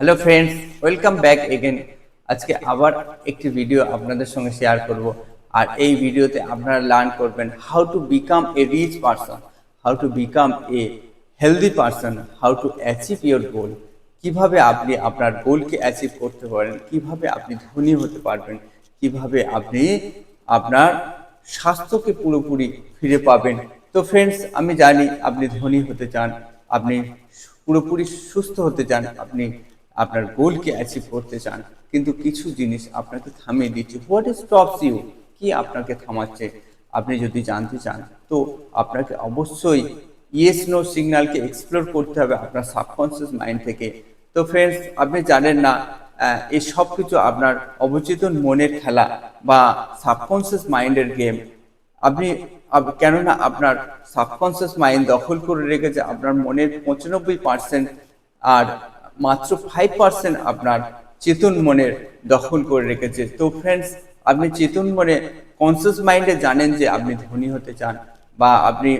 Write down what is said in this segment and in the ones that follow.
Hello friends, welcome back again. আজকে আবার একটি ভিডিও আপনাদের সঙ্গে শেয়ার করব। আর এই ভিডিওতে আপনারা লার্ন করবেন how to become a rich person, how to become a healthy person, how to achieve your goal. কিভাবে আপনি আপনার গোলকে অ্যাচিভ করতে পারেন, কিভাবে আপনি ধনী হতে পারবেন, কিভাবে আপনি আপনার স্বাস্থ্যকে পুরোপুরি ফিরে পাবেন। তো ফ্রেন্ডস, আমি জানি আপনি ধনী হতে চান, আপনি পুরোপুরি সুস্থ হতে চান, আপনি আপনার গোলকে অ্যাচিভ করতে চান, কিন্তু কিছু জিনিস আপনাকে থামিয়ে দিচ্ছে। What stops you? কি আপনাকে থামাচ্ছে? আপনি যদি জানতে চান তো আপনাকে অবশ্যই ইয়েস নো সিগন্যালকে এক্সপ্লোর করতে হবে আপনার সাবকনসিয়াস মাইন্ড থেকে। তো ফ্রেন্ডস, আপনি জানেন না এই সব কিছু আপনার অবচেতন মনের খেলা বা সাবকনসিয়াস মাইন্ডের গেম। আপনি কেননা আপনার সাবকনসিয়াস মাইন্ড দখল করে রেখেছে আপনার মনের 95%, আর মাত্র 5% আপনার চেতন মনের দখল করে রেখেছে। তো ফ্রেন্ডস, আপনি চেতন মনে কনসিয়াস মাইন্ডে জানেন যে আপনি ধনী হতে চান, বা আপনি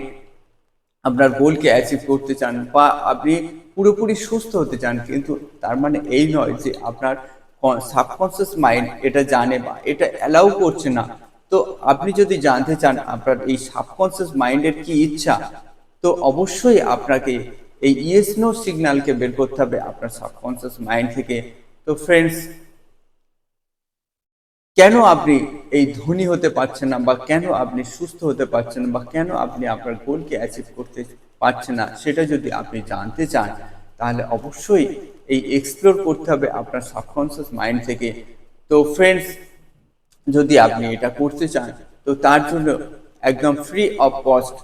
আপনার গোলকে অ্যাচিভ করতে চান, বা আপনি পুরোপুরি সুস্থ হতে চান, কিন্তু তার মানে এই নয় যে আপনার সাবকনসিয়াস মাইন্ড এটা জানে বা এটা অ্যালাউ করছে না। তো আপনি যদি জানতে চান আপনার এই সাবকনসিয়াস মাইন্ডের কি ইচ্ছা, তো অবশ্যই আপনাকে এই ইয়েস নো সিগন্যালকে বের করতে হবে আপনার সাবকনসিয়াস মাইন্ড থেকে। তো ফ্রেন্ডস, কেন আপনি এই ধনী হতে পারছেন না, বা কেন আপনি সুস্থ হতে পারছেন না, বা কেন আপনি আপনার গোলকে অ্যাচিভ করতে পারছেন না, সেটা যদি আপনি জানতে চান তাহলে অবশ্যই এই এক্সপ্লোর করতে হবে আপনার সাবকনসিয়াস মাইন্ড থেকে। তো ফ্রেন্ডস, যদি আপনি এটা করতে চান তো তার জন্য একদম ফ্রি অফ কস্ট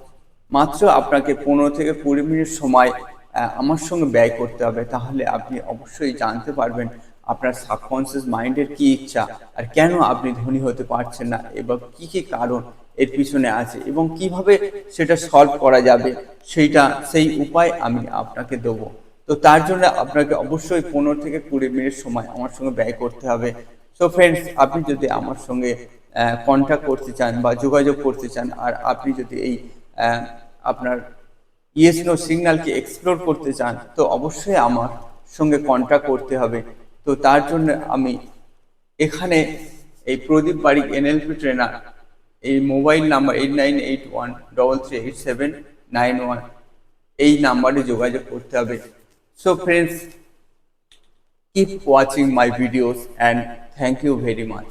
মাত্র আপনাকে 15 থেকে 20 মিনিট সময় আমার সঙ্গে ব্যয় করতে হবে। তাহলে আপনি অবশ্যই জানতে পারবেন আপনার সাবকনসিয়াস মাইন্ডের কি ইচ্ছা, আর কেন আপনি ধনী হতে পারছেন না, এবং কি কি কারণ এর পিছনে আছে, এবং কিভাবে সেটা সলভ করা যাবে, সেই উপায় আমি আপনাকে দেবো। তো তার জন্য আপনাকে অবশ্যই 15 থেকে 20 মিনিট সময় আমার সঙ্গে ব্যয় করতে হবে। সো ফ্রেন্ডস, আপনি যদি আমার সঙ্গে কন্ট্যাক্ট করতে চান বা যোগাযোগ করতে চান, আর আপনি যদি এই আপনার ইয়েস নো সিগন্যালকে এক্সপ্লোর করতে চান, তো অবশ্যই আমার সঙ্গে কন্ট্যাক্ট করতে হবে। তো তার জন্য আমি এখানে এই প্রদীপ বারিক এনএলপি ট্রেনার, এই মোবাইল নাম্বার 8981338791, এই নাম্বারে যোগাযোগ করতে হবে। So friends, keep watching my videos and thank you very much.